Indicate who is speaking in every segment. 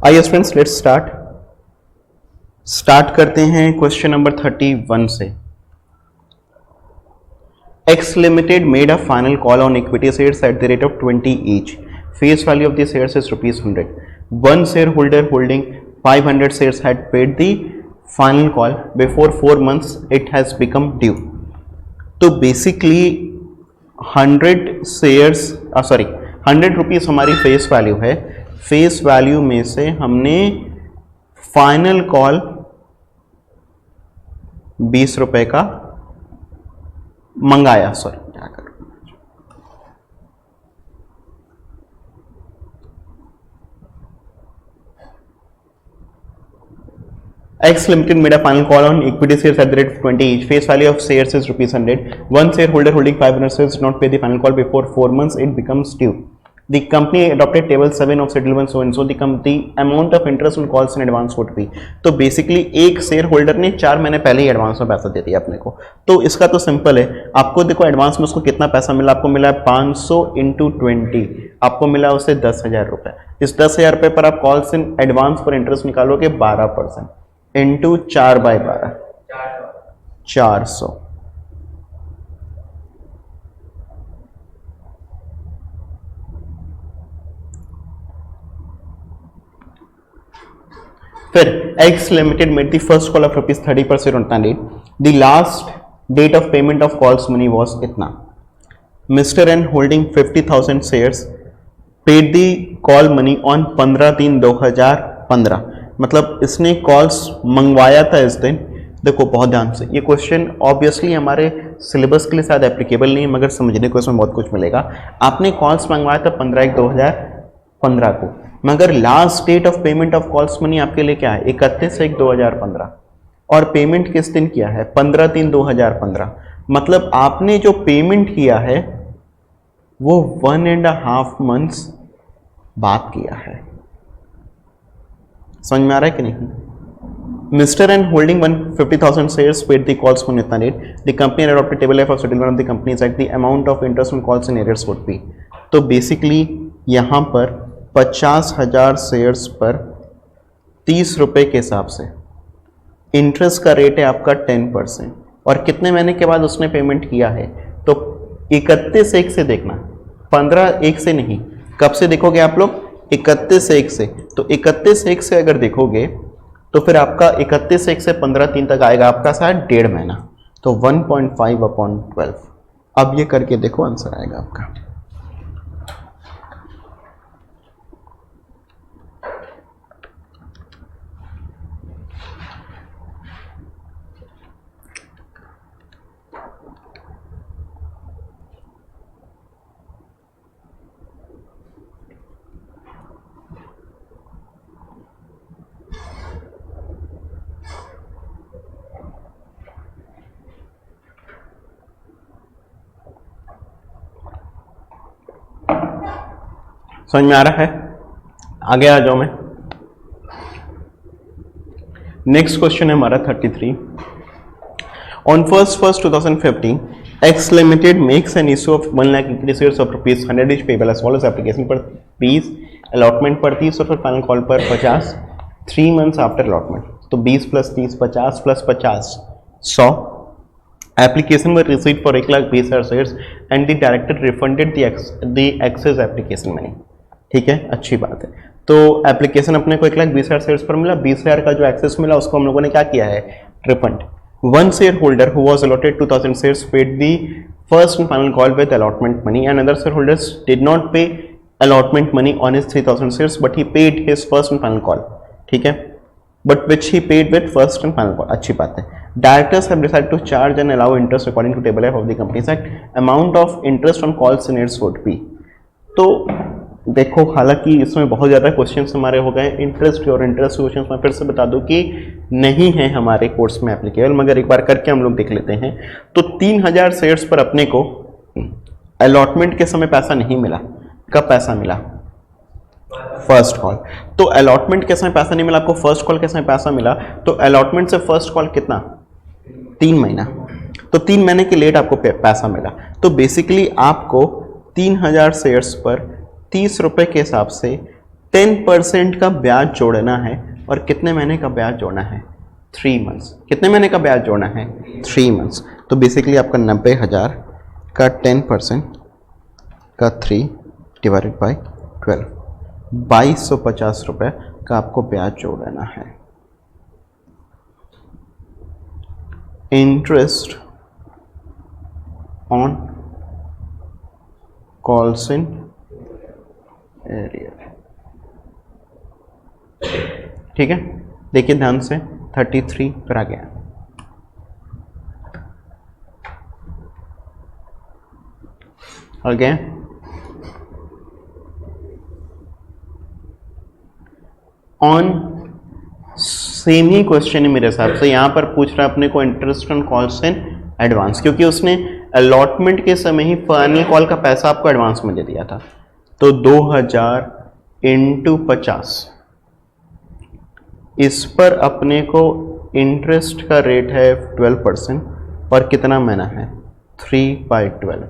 Speaker 1: आइए friends, let's start करते हैं क्वेश्चन नंबर 31 से। X Limited made a final call on equity shares at the rate of 20 each. Face value of the shares is rupees 100. One shareholder holding 500 shares had paid the final call before 4 months. It has become due. तो basically 100 rupees हमारी face value है। Face value में से हमने final call 20 रुपए का मंगाया। क्या करूं, X Limited made a final call on equity shares at the rate of 20 each. Face value of shares is rupees 100. One shareholder holding 500 shares did not pay the final call before 4 months. It becomes due. The company adopted table 7 of settlement so and so. The amount of interest on calls in advance would be. तो basically एक share holder ने 4 महीने पहले ही advance में पैसा दे दिया अपने को। तो इसका तो सिंपल है, आपको देखो एडवांस में उसको कितना पैसा मिला, आपको मिला 500 इंटू 20, आपको मिला उसे 10,000 रुपए। इस 10,000 रुपए पर आप कॉल्स इन एडवांस पर इंटरेस्ट निकालोगे 12% इंटू 4/12 400। फिर X Limited made the first call of rupees 30% on date. The last date of payment of calls money was इतना। Mr. N holding 50,000 shares paid the call money on 15/3/2015। मतलब इसने calls मंगवाया था इस दिन। देखो बहुत ध्यान से, ये क्वेश्चन ऑब्वियसली हमारे सिलेबस के लिए शायद एप्लीकेबल नहीं है, मगर समझने को इसमें बहुत कुछ मिलेगा। आपने कॉल्स मंगवाया था 15/1/2015 को, मगर last date of payment of calls money आपके लिए क्या है, 31/1/2015, और पेमेंट किस दिन किया है, 15/3/2015। मतलब आपने जो पेमेंट किया है वो 1.5 मंथ्स बाद किया है। समझ में आ रहा है कि नहीं? Mr. N holding 150,000 shares paid the calls on इतना date. The company adopted table F of settlement of the companies act. The amount of interest on calls in arrears would be। तो बेसिकली यहाँ पर 50,000 shares पर 30 रुपए के हिसाब से interest का रेट है आपका 10%, और कितने महीने के बाद उसने पेमेंट किया है, तो 31/1 से देखना, 15/1 से नहीं। कब से देखोगे आप लोग, 31/1 से। तो 31/1 से अगर देखोगे तो फिर आपका 31/1 से 15/3 तक आएगा आपका शायद 1.5 महीना, तो 1.5/12। अब ये करके देखो, आंसर आएगा आपका। समझ में आ रहा है? आगे आ जाओ मैं। नेक्स्ट क्वेश्चन है हमारा 33। On 1/1/2015 X Limited makes an issue of 1 lakh equity shares of rupees 100 each payable as follows। Application पर 20, अलॉटमेंट पर 30 और फिर फाइनल कॉल पर 50, 3 मंथ्स आफ्टर अलॉटमेंट। तो 20 + 30 50 + 50 100। Application were received for 1,20,000 shares and the director refunded the excess application money। ठीक है, अच्छी बात है। तो एप्लीकेशन अपने को 1,20,000 शेयर्स पर मिला, 20,000 का जो एक्सेस मिला उसको हम लोगों ने क्या किया है, refund. One share holder who was allotted 2,000 shares paid the first and final call with allotment money and other share holders did not pay allotment money on his 3,000 shares but he paid his first and final call. ठीक है, but which he paid with first and final call, अच्छी बात है। Directors have decided to charge and allow interest according to table F of the Companies Act. Amount of interest on calls in arrears would be। तो देखो, हालांकि इसमें बहुत ज़्यादा questions हमारे हो गए इंटरेस्ट और इंटरेस्ट क्वेश्चंस। मैं फिर से बता दूं कि नहीं है हमारे कोर्स में एप्लीकेबल, मगर एक बार करके हम लोग देख लेते हैं। तो 3,000 शेयर्स पर अपने को अलॉटमेंट के समय पैसा नहीं मिला। कब पैसा मिला, फर्स्ट कॉल। तो अलॉटमेंट के समय पैसा नहीं मिला आपको, फर्स्ट कॉल के समय पैसा मिला। तो अलॉटमेंट से फर्स्ट कॉल कितना, 3 महीना। तो 3 महीने के लेट आपको पैसा मिला। तो बेसिकली आपको 3,000 शेयर्स पर 30 रुपए के हिसाब से 10% का ब्याज जोड़ना है और कितने महीने का ब्याज जोड़ना है? 3 मंथ्स। कितने महीने का ब्याज जोड़ना है? 3 मंथ्स। तो बेसिकली आपका 90,000 का 10% का 3 डिवाइडेड बाई 12, 2250 रुपये का आपको ब्याज जोड़ देना है। Interest on calls in arrear. ठीक है, देखिए ध्यान से 33 पर आ गया। आगे ऑन सेम ही क्वेश्चन है मेरे हिसाब से, यहां पर पूछ रहा है अपने को interest on calls in advance, क्योंकि उसने अलॉटमेंट के समय ही फाइनल कॉल का पैसा आपको एडवांस में दे दिया था। तो 2000 इंटू 50, इस पर अपने को इंटरेस्ट का रेट है 12% और कितना महीना है? 3/12।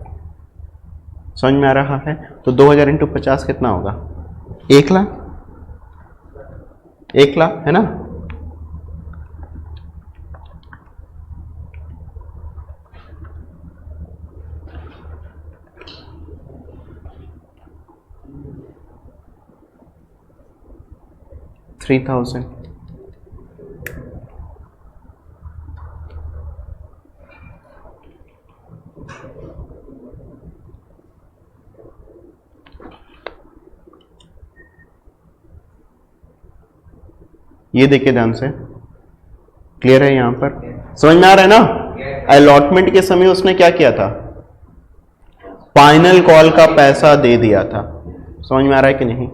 Speaker 1: समझ में आ रहा है? तो 2000 इंटू 50 कितना होगा? 1 लाख। 1 लाख है ना? $3,000। ये देखिए ध्यान से, क्लियर है? यहां पर समझ में आ रहा है ना? अलॉटमेंट के समय उसने क्या किया था? फाइनल कॉल का पैसा दे दिया था। समझ में आ रहा है कि नहीं?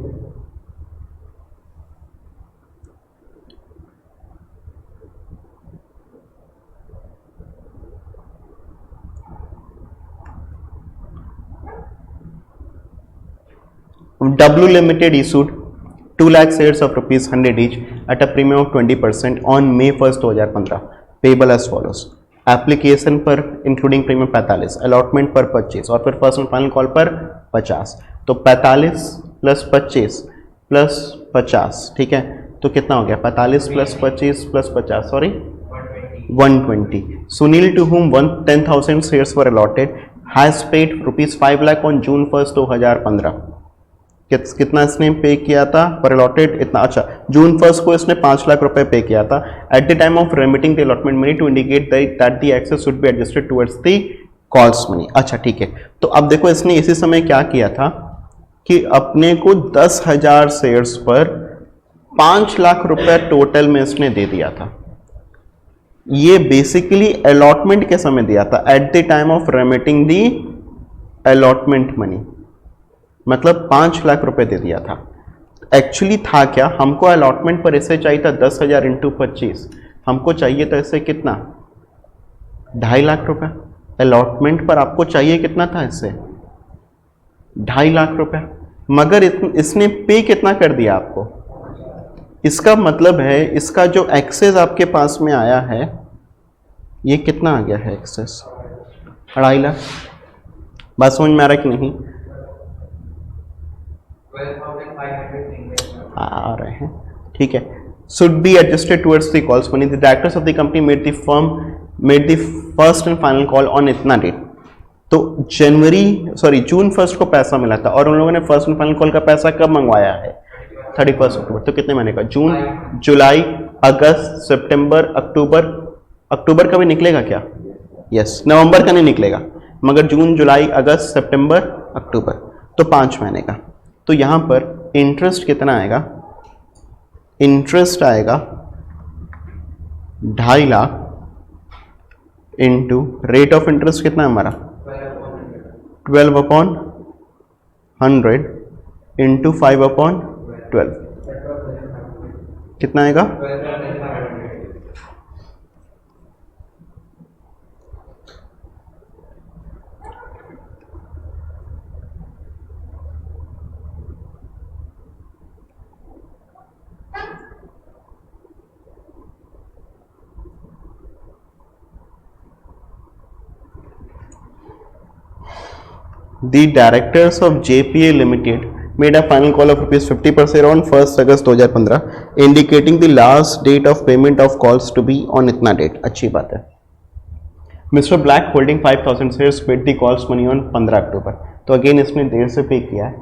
Speaker 1: W Limited issued 2 lakh shares of rupees 100 each at a premium of 20% on May 1st 2015, payable as follows. Application पर इंक्लूडिंग प्रीमियम 45, अलॉटमेंट पर 25 और फिर फर्स्ट एंड फाइनल कॉल पर 50। तो 45 प्लस 25 प्लस 50, ठीक है, तो कितना हो गया? 45 plus 25 plus 50, sorry 120। Sunil to whom 10,000 shares were allotted has paid rupees 5 lakh on June 1st 2015। कितना इसने पे किया था पर अलॉटेड? इतना। अच्छा, जून 1st को इसने 5 लाख रुपए पे किया था। At the time of remitting the allotment money to indicate that the excess should be adjusted towards the calls money. अच्छा ठीक है, तो अब देखो इसने इसी समय क्या किया था कि अपने को 10,000 शेयर्स पर 5 लाख रुपए टोटल में इसने दे दिया था। ये बेसिकली अलॉटमेंट के समय दिया था, at the time of remitting the allotment money, मतलब 5 लाख रुपए दे दिया था। एक्चुअली था क्या, हमको अलॉटमेंट पर इसे चाहिए था 10,000 इंटू 25, हमको चाहिए था इसे कितना? 2.5 लाख रुपए। अलॉटमेंट पर आपको चाहिए कितना था इससे? 2.5 लाख रुपए, मगर इसने पे कितना कर दिया आपको? इसका मतलब है इसका जो एक्सेस आपके पास में आया है, ये कितना आ गया है एक्सेस? 2.5 लाख। बात समझ में आ रहा है कि नहीं? आ रहे हैं, ठीक है। Should be adjusted towards the calls money. The directors of the company made the first and final call on इतना डेट। तो जून 1st को पैसा मिला था और उन लोगों ने फर्स्ट एंड फाइनल कॉल का पैसा कब मंगवाया है? 31 अक्टूबर। तो कितने महीने का? जून, जुलाई, अगस्त, सितंबर, अक्टूबर। अक्टूबर का भी निकलेगा क्या? यस। नवंबर का नहीं निकलेगा, मगर जून, जुलाई, अगस्त, सितंबर, अक्टूबर, तो 5 महीने का। तो यहां पर इंटरेस्ट कितना आएगा? इंटरेस्ट आएगा 2.5 lakh into rate of interest कितना है हमारा? 12/100 इंटू 5/12 कितना आएगा? The directors of JPA Limited made a final call of ₹50 per share on 1st August 2015 indicating the last date of payment of calls to be on इतना डेट। अच्छी बात है। Mister black holding 5000 shares paid the calls money on 15 October. तो again इसने देर से पे किया है,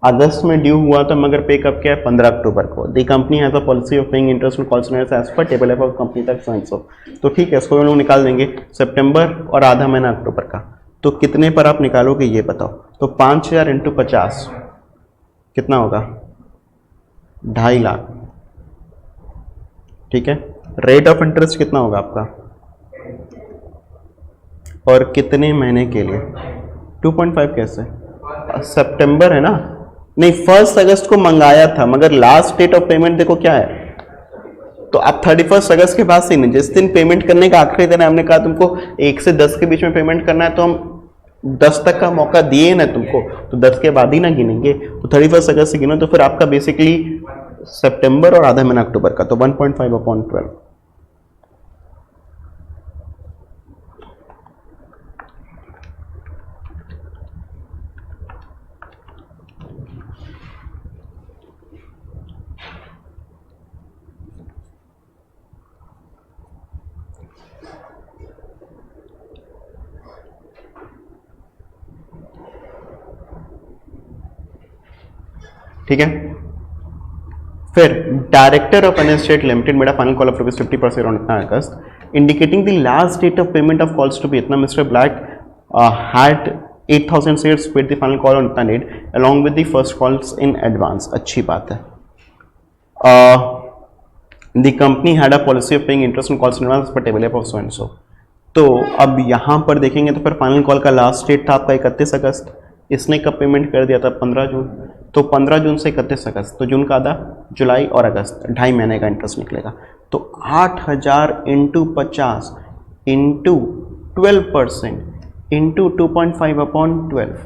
Speaker 1: अगस्त में ड्यू हुआ था मगर पे कब किया है? 15 अक्टूबर को। The company has a policy of paying interest on calls as per table of company तक सो। तो ठीक है, इसको हम लोग निकाल देंगे सितंबर और आधा महीना अक्टूबर का। तो कितने पर आप निकालोगे ये बताओ। तो 5000 इंटू 50 कितना होगा? 2.5 लाख। ठीक है, रेट ऑफ इंटरेस्ट कितना होगा आपका और कितने महीने के लिए? 2.5 कैसे? सितंबर है ना? नहीं, 1 अगस्त को मंगाया था मगर लास्ट डेट ऑफ पेमेंट देखो क्या है। तो आप 31 अगस्त के बाद से नहीं, जिस दिन पेमेंट करने का आखिरी दिन है, हमने कहा तुमको 1 से 10 के बीच में पेमेंट करना है, तो हम 10 तक का मौका दिए ना तुमको, तो 10 के बाद ही ना गिनेंगे। तो 31 अगस्त से गिनो, तो फिर आपका बेसिकली सितंबर और आधा महीना अक्टूबर का, तो 1.5/12। ठीक है, फिर director of an estate limited मेरा final call of ₹50 per share on इतना अगस्त indicating the last date of payment of calls to be इतना। Mister Black had 8000 shares paid the final call on इतना date along with the first calls in advance. अच्छी बात है। The company had a policy of paying interest on calls in advance per table of so and सो। तो अब यहाँ पर देखेंगे तो फिर फाइनल कॉल का लास्ट डेट था आपका 31 अगस्त। इसने कब पेमेंट कर दिया था? 15 जून। तो 15 जून से 31 अगस्त, तो जून का आधा, जुलाई और अगस्त, 2.5 महीने का इंटरेस्ट निकलेगा। तो 8000 इंटू 50 इंटू 12% इंटू 2.5/12।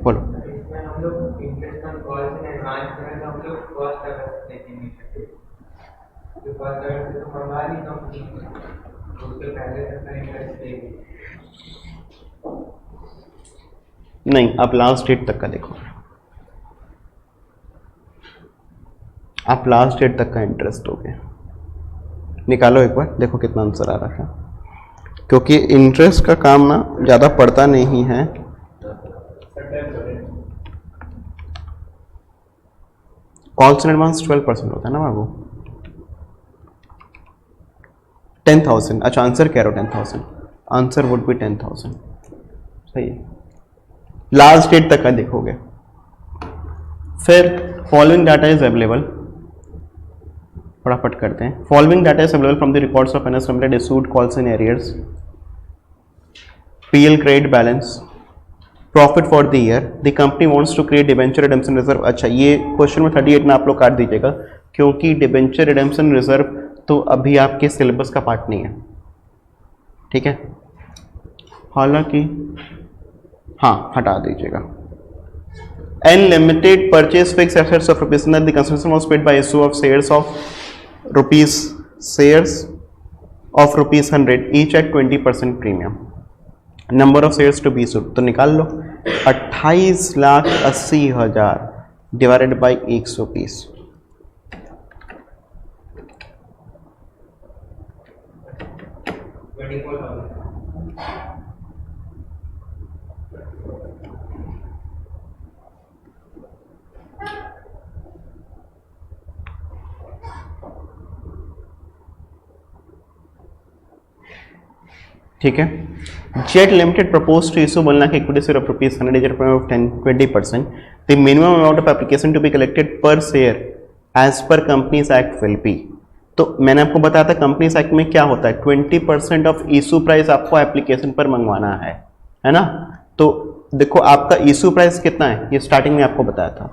Speaker 1: बोलो। नहीं, आप लास्ट डेट तक का देखो, आप लास्ट डेट तक का इंटरेस्ट दोगे। निकालो एक बार, देखो कितना आंसर आ रहा है, क्योंकि इंटरेस्ट का काम ना ज़्यादा पड़ता नहीं है। कॉल्स इन एडवांस 12% होता है ना बाबू। 10,000। अच्छा, आंसर कह रहे हो 10,000। Answer would be 10,000। सही है, लास्ट डेट तक का देखोगे। फिर फॉलोइंग डाटा इज अवेलेबल, फटाफट करते हैं। Following data is available from the records of NS limited issued calls in arrears, PL credit balance, profit for the year, the company wants to create debenture redemption reserve. अच्छा, ये question में 38 में आप लोग काट दीजिएगा, क्योंकि डिबेंचर रिडेम्पशन रिजर्व तो अभी आपके सिलेबस का पार्ट नहीं है। ठीक है, हालांकि हाँ, हटा दीजिएगा। Unlimited purchase fix assets of rupees, the consideration was paid by issue of shares of rupees 100 each at 20% premium. Number of shares to be issued, तो निकाल लो। 28,80,000 डिवाइडेड बाई 120। ठीक है, Jet limited propose to issue 1 lakh equity share of rupees 100 of 20%। The minimum amount of application to be collected per share as per Companies Act will B. तो मैंने आपको बताया था कंपनीज एक्ट में क्या होता है, 20% ऑफ इशू प्राइस आपको एप्लीकेशन पर मंगवाना है ना। तो देखो आपका इशू प्राइस कितना है, ये स्टार्टिंग में आपको बताया था,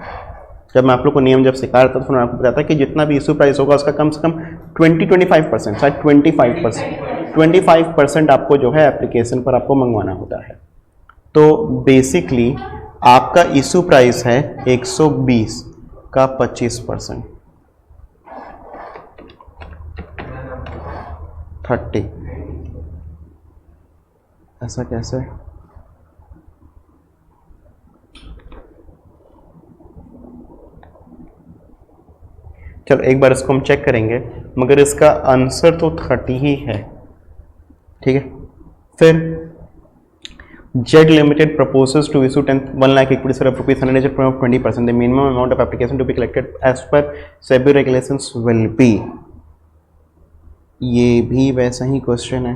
Speaker 1: जब मैं आप लोग को नियम जब सिखा रहा था तो आपको बताया था कि जितना भी इशू प्राइस होगा उसका कम से कम 20-25%, शायद 25% आपको जो है एप्लीकेशन पर आपको मंगवाना होता है। तो बेसिकली आपका इशू प्राइस है 120 का 25%, 30। ऐसा कैसे? चलो एक बार इसको हम चेक करेंगे, मगर इसका आंसर तो 30 ही है, ठीक है। फिर Z limited proposes to issue 1 lakh equity share of rupees 100 of 20%. The minimum amount of application to be collected as per SEBI regulations will be. ये भी वैसा ही क्वेश्चन है।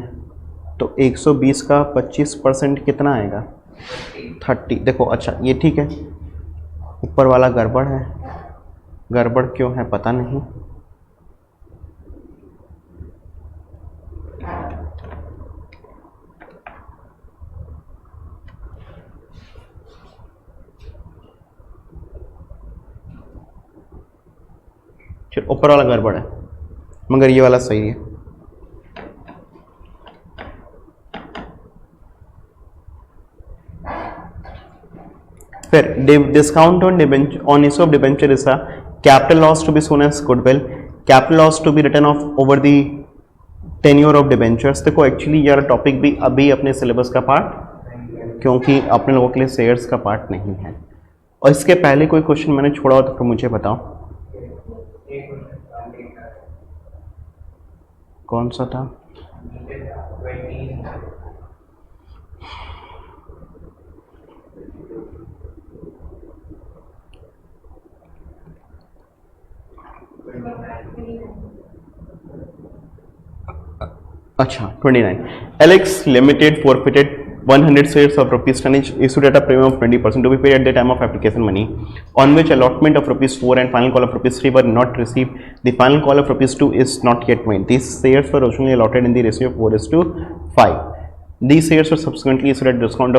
Speaker 1: तो 120 का 25% कितना आएगा? 30। देखो अच्छा ये ठीक है, ऊपर वाला गड़बड़ है, गड़बड़ क्यों है पता नहीं। फिर ऊपर वाला गड़बड़ है, मगर ये वाला सही है। फिर discount on issue of debenture is a capital loss to be shown as goodwill, capital loss to be written off over the tenure of debentures. देखो एक्चुअली यार टॉपिक भी अभी अपने सिलेबस का पार्ट, क्योंकि अपने लोगों के लिए शेयर्स का पार्ट नहीं है। और इसके पहले कोई क्वेश्चन मैंने छोड़ा हो तो फिर मुझे बताओ कौन सा था? अच्छा 29, Alex limited forfeited 100 shares of rupees 10 each issued at a premium of 20% to be paid at the time of application money, on which allotment of rupees 4 and final call of rupees 3 were not received. The final call of rupees 2 is not yet made. These shares were originally allotted in the ratio of 4:5. These shares were subsequently issued at a discount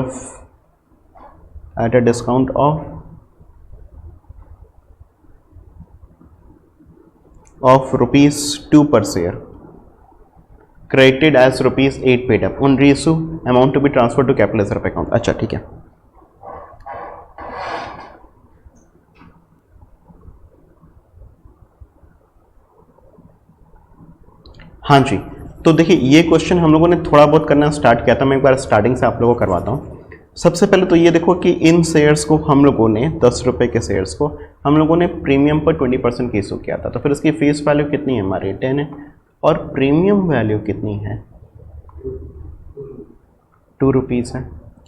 Speaker 1: of rupees 2 per share, credited as rupees 8 paid up on reissue, amount to be transferred to capital reserve account. अच्छा ठीक है, हाँ जी। तो देखिए ये question हम लोगों ने थोड़ा बहुत करना स्टार्ट किया था, मैं एक बार स्टार्टिंग से आप लोगों को करवाता हूँ। सबसे पहले तो ये देखो कि इन शेयर्स को हम लोगों ने 10 रुपए के शेयर्स को हम लोगों ने प्रीमियम पर 20% की इशू किया था। तो फिर इसकी फेस वैल्यू कितनी है हमारी? 10 है, और प्रीमियम वैल्यू कितनी है? 2 रुपीज़ है,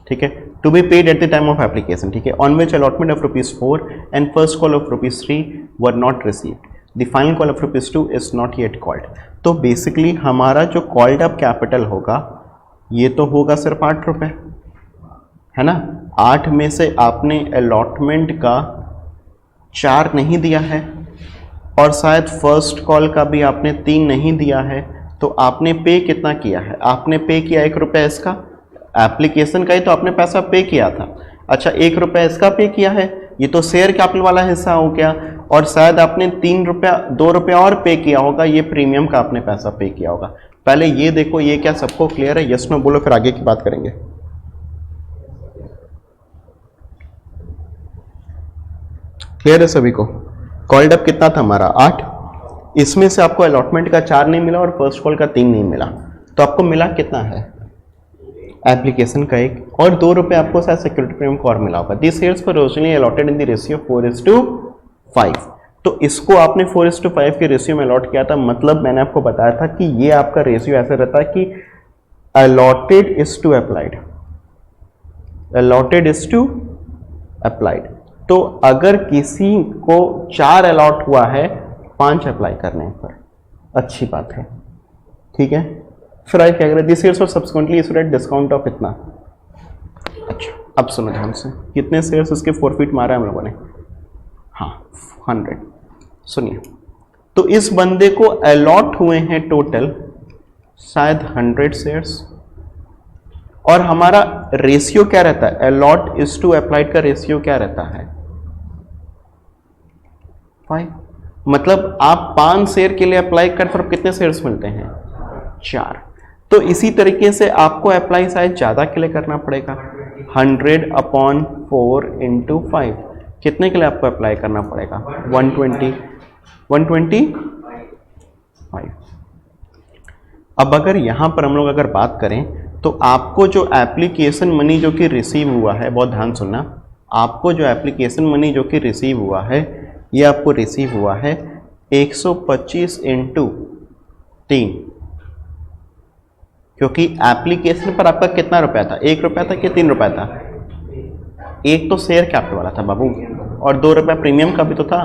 Speaker 1: ठीक है। To be paid at the time of application, ठीक है। On which allotment of rupees 4 and first call of rupees 3 were not received, the final call of rupees 2 is not yet called. तो basically हमारा जो called up capital होगा ये तो होगा सिर्फ 8 रुपये, है ना। 8 में से आपने अलॉटमेंट का 4 नहीं दिया है, और शायद फर्स्ट कॉल का भी आपने 3 नहीं दिया है, तो आपने पे कितना किया है? आपने पे किया 1 रुपया इसका, एप्लीकेशन का ही तो आपने पैसा पे किया था। अच्छा 1 रुपया इसका पे किया है, ये तो शेयर कैपिटल वाला हिस्सा हो गया, और शायद आपने 3 रुपया 2 रुपया और पे किया होगा, ये प्रीमियम का आपने पैसा पे किया होगा। पहले ये देखो, ये क्या सबको क्लियर है? यस नो बोलो, फिर आगे की बात करेंगे। क्लियर है सभी को? कॉल्ड अप कितना था हमारा? 8। इसमें से आपको अलॉटमेंट का 4 नहीं मिला और फर्स्ट कॉल का 3 नहीं मिला, तो आपको मिला कितना है? एप्लीकेशन का 1, और 2 रुपये आपको शायद सिक्योरिटी प्रीमियम को और मिला होगा। This shares were originally allotted in the ratio 4:5। तो इसको आपने 4:5 के रेशियो में अलॉट किया था, मतलब मैंने आपको बताया था कि ये आपका रेशियो ऐसा रहता है कि allotted is to applied, allotted is to applied. तो अगर किसी को 4 अलॉट हुआ है 5 अप्लाई करने पर, अच्छी बात है, ठीक है। फिर आगे क्या करें? दिस शेयर्स और subsequently issued at discount of इतना। अच्छा अब सुनो ध्यान से, कितने शेयर्स इसके फॉरफिट मारा है हम लोगों ने? हाँ 100। सुनिए, तो इस बंदे को अलॉट हुए हैं टोटल शायद 100 शेयर्स, और हमारा रेशियो क्या रहता है? अलॉट इज टू अप्लाइड का रेशियो क्या रहता है? 5। मतलब आप 5 शेयर के लिए अप्लाई कर, फिर कितने शेयर्स मिलते हैं? 4। तो इसी तरीके से आपको अप्लाई शायद ज़्यादा के लिए करना पड़ेगा, 100/4 × 5। कितने के लिए आपको अप्लाई करना पड़ेगा? 125। अब अगर यहाँ पर हम लोग अगर बात करें तो आपको जो एप्लीकेशन मनी जो कि रिसीव हुआ है, बहुत ध्यान सुनना, आपको जो एप्लीकेशन मनी जो कि रिसीव हुआ है, ये आपको रिसीव हुआ है 125 इंटू 3, क्योंकि एप्लीकेशन पर आपका कितना रुपया था, 1 रुपया था कि 3 रुपया था? एक तो शेयर कैपिटल वाला था बाबू, और 2 रुपया प्रीमियम का भी तो था,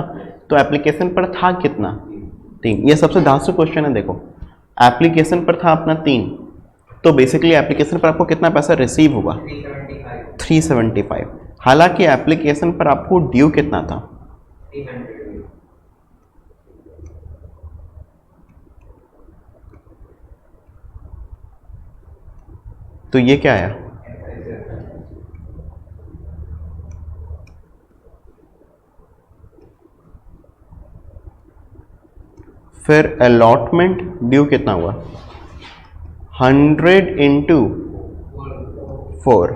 Speaker 1: तो एप्लीकेशन पर था कितना? 3। ये सबसे धांसू क्वेश्चन है। देखो एप्लीकेशन पर था अपना 3, तो बेसिकली एप्लीकेशन पर आपको कितना पैसा रिसीव होगा? 375। हालांकि एप्लीकेशन पर आपको ड्यू कितना था?
Speaker 2: 300।
Speaker 1: तो ये क्या आया? फिर अलॉटमेंट ड्यू कितना हुआ? 100 इंटू 4,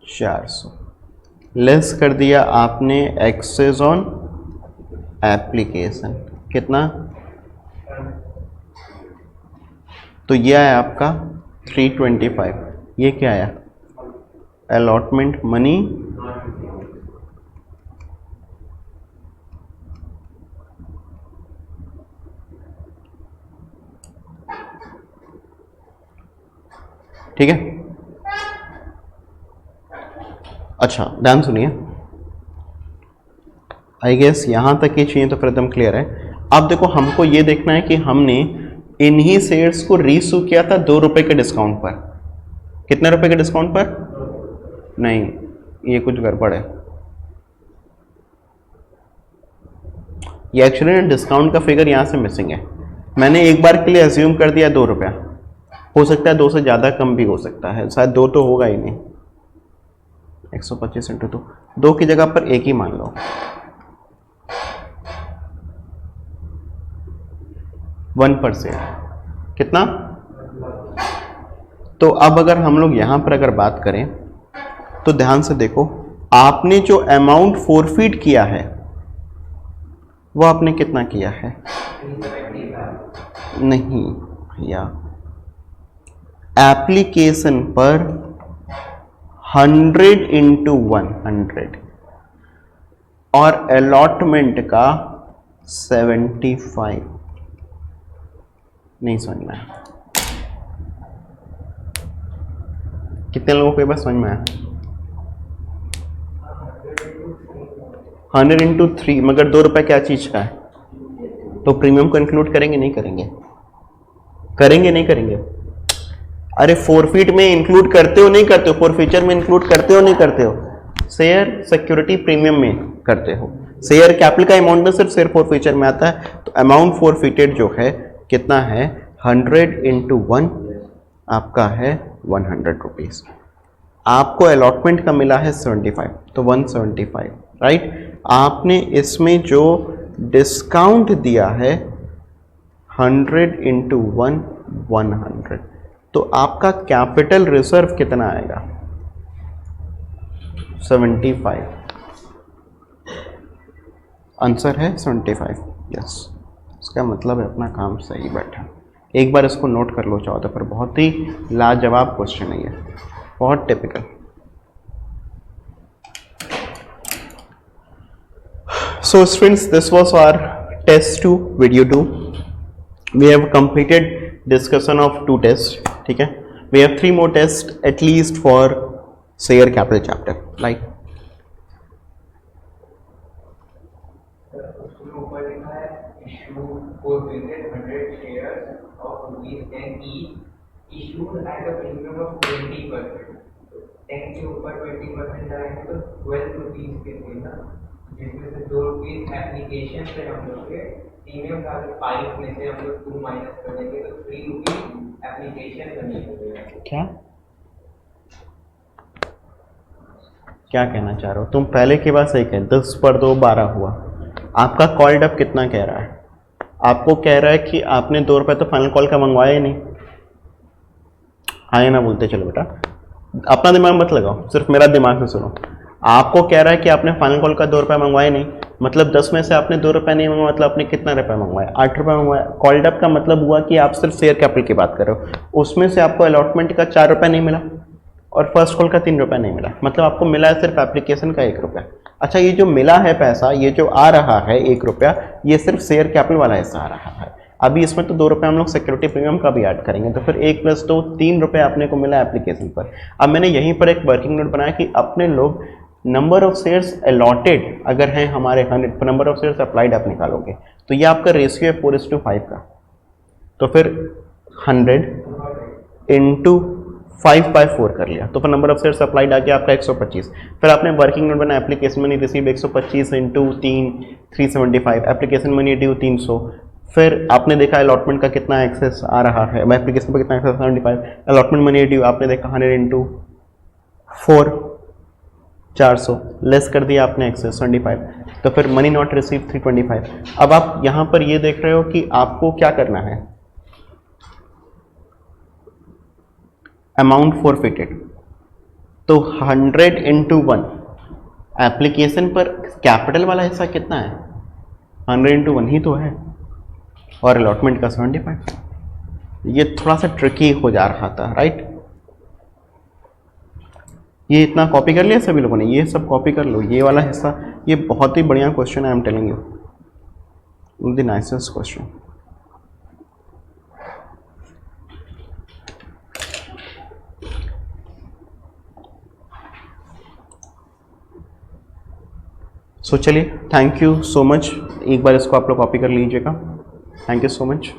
Speaker 1: 400 लेस कर दिया आपने एक्सेस ऑन एप्लीकेशन, कितना? तो ये आया आपका 325। ये क्या आया? अलॉटमेंट मनी ठीक है। अच्छा ध्यान सुनिए, आई गेस यहां तक ये चाहिए तो फिर एकदम क्लियर है। अब देखो हमको ये देखना है कि हमने इन्हीं शेयर्स को रीइश्यू किया था 2 रुपए के डिस्काउंट पर। कितने रुपए के डिस्काउंट पर? नहीं, ये कुछ गड़बड़ है। ये एक्चुअली डिस्काउंट का फिगर यहां से मिसिंग है। मैंने एक बार के लिए अज्यूम कर दिया 2 रुपया, हो सकता है 2 से ज़्यादा कम भी हो सकता है, शायद 2 तो होगा ही नहीं। 125 इंटू 2, 2 की जगह पर 1 ही मान लो। वन पर शेयर कितना? तो अब अगर हम लोग यहां पर अगर बात करें तो ध्यान से देखो, आपने जो अमाउंट फोरफीट किया है वो आपने कितना किया है? नहीं भैया, एप्लीकेशन पर 100 इंटू 100 और अलॉटमेंट का 75। नहीं समझ में आया? कितने लोगों को ये बात समझ में आया? 100 इंटू 3, मगर 2 रुपए क्या चीज का है? तो प्रीमियम को इंक्लूड करेंगे नहीं करेंगे? करेंगे नहीं करेंगे? अरे फोरफीट में इंक्लूड करते हो नहीं करते हो? फोरफीचर में इंक्लूड करते हो नहीं करते हो? शेयर सिक्योरिटी प्रीमियम में करते हो। शेयर कैपिटल का अमाउंट में सिर्फ शेयर फोरफीचर में आता है। तो अमाउंट फोरफीटेड जो है कितना है? 100 इंटू 1 आपका है 100 रुपीज। आपको अलॉटमेंट का मिला है 75, तो 175 राइट। आपने इसमें जो डिस्काउंट दिया है 100 इंटू 1 100, तो आपका कैपिटल रिजर्व कितना आएगा? 75। आंसर है 75। यस, इसका मतलब है अपना काम सही बैठा। एक बार इसको नोट कर लो चाहो तो, पर बहुत ही लाजवाब क्वेश्चन है ये, बहुत typical. So students, this was our test 2 video 2. We have completed discussion of 2 tests. ठीक है, we have 3 more tests at least for share capital chapter. Like
Speaker 2: उसमें ऊपर लिखा है issue for 100 shares of ₹10 each issued at a premium of 20%. 10 के ऊपर 20% आएंगे तो 12 रुपीज के थे ना, जिसमें से 2 रुपीज एप्लीकेशन से हम लोग के प्रीमियम का 5 में से हम लोग 2 माइनस कर देंगे तो 3 रुपीज एप्लीकेशन का नहीं होगा।
Speaker 1: क्या कहना चाह रहे हो तुम? पहले की बात सही कह, 10 पर 2 12 हुआ। आपका कॉल डब कितना कह रहा है? आपको कह रहा है कि आपने 2 रुपए तो फाइनल कॉल का मंगवाया ही नहीं। हाँ ना बोलते चलो बेटा, अपना दिमाग मत लगाओ, सिर्फ मेरा दिमाग से सुनो। आपको कह रहा है कि आपने फाइनल कॉल का 2 रुपये मंगवाया नहीं, मतलब 10 में से आपने 2 रुपये नहीं मंगवाया, मतलब आपने कितना रुपया मंगवाया? 8 रुपये मंगवाया। कॉल डब का मतलब हुआ कि आप सिर्फ शेयर कैपिटल की बात कर रहे हो, उसमें से आपको अलॉटमेंट का 4 रुपये नहीं मिला और फर्स्ट कॉल का 3 रुपया नहीं मिला, मतलब आपको मिला है सिर्फ एप्लीकेशन का 1 रुपया। अच्छा, ये जो मिला है पैसा, ये जो आ रहा है 1 रुपया, ये सिर्फ शेयर कैपिटल वाला हिस्सा आ रहा है। अभी इसमें तो 2 रुपये हम लोग सिक्योरिटी प्रीमियम का भी ऐड करेंगे, तो फिर 1 + 2 3 रुपये अपने को मिला एप्लीकेशन पर। अब मैंने यहीं पर एक वर्किंग नोट बनाया कि अपने लोग नंबर ऑफ शेयर्स अलॉटेड अगर हैं हमारे 100, नंबर ऑफ शेयर्स अप्लाइड आप निकालोगे तो ये आपका रेशियो है 4:5 का। तो फिर 100 × 5/4 कर लिया, तो फिर नंबर ऑफ शेयर्स अप्लाइड आ गया आपका 125। फिर आपने वर्किंग नोट बनाया, application money receive 125 × 3 375, application money due 300। फिर आपने देखा अलॉटमेंट का कितना एक्सेस आ रहा है, एप्लीकेशन पर कितना एक्सेस 75, अलॉटमेंट मनी ड्यू आपने देखा 100 × 4 400, लेस कर दिया आपने एक्सेस 25, तो फिर मनी नॉट रिसीव 325। अब आप यहाँ पर ये देख रहे हो कि आपको क्या करना है, अमाउंट फॉरफिटेड, तो 100 × 1, एप्लीकेशन पर कैपिटल वाला हिस्सा कितना है, 100 × 1 ही तो है, और अलॉटमेंट का 75। ये थोड़ा सा ट्रिकी हो जा रहा था, राइट। ये इतना कॉपी कर लिया सभी लोगों ने, ये सब कॉपी कर लो, ये वाला हिस्सा। ये बहुत ही बढ़िया क्वेश्चन है, I am telling you, the nicest question. So चलिए, थैंक यू सो मच। एक बार इसको आप लोग कॉपी कर लीजिएगा। Thank you so much.